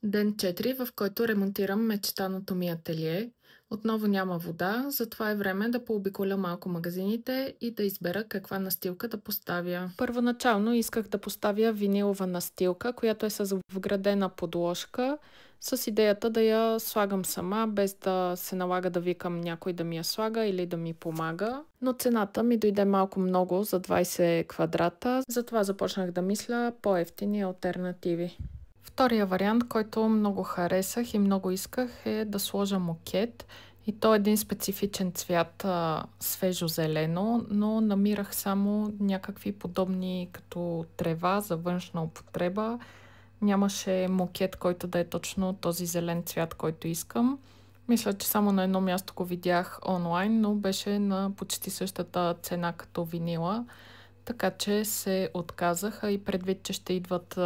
Ден 4, в който ремонтирам мечтаното ми ателие. Отново няма вода, затова е време да пообиколя малко магазините и да избера каква настилка да поставя. Първоначално исках да поставя винилова настилка, която е с вградена подложка, с идеята да я слагам сама, без да се налага да викам някой да ми я слага или да ми помага. Но цената ми дойде малко много за 20 квадрата, затова започнах да мисля по-евтини алтернативи. Втория вариант, който много харесах и много исках, е да сложа мокет. И то е един специфичен цвят, свежо-зелено, но намирах само някакви подобни като трева за външна употреба. Нямаше мокет, който да е точно този зелен цвят, който искам. Мисля, че само на едно място го видях онлайн, но беше на почти същата цена като винила. Така че се отказаха и предвид, че ще идват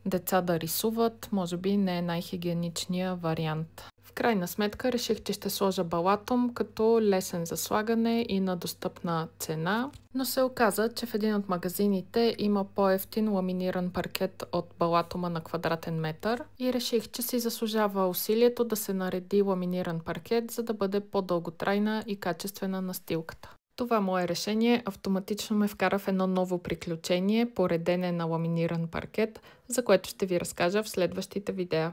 деца да рисуват, може би не е най-хигиеничният вариант. В крайна сметка реших, че ще сложа балатум като лесен за слагане и на достъпна цена, но се оказа, че в един от магазините има по-евтин ламиниран паркет от балатума на квадратен метър и реших, че си заслужава усилието да се нареди ламиниран паркет, за да бъде по-дълготрайна и качествена настилката. Това мое решение автоматично ме вкара в едно ново приключение по редене на ламиниран паркет, за което ще ви разкажа в следващите видеа.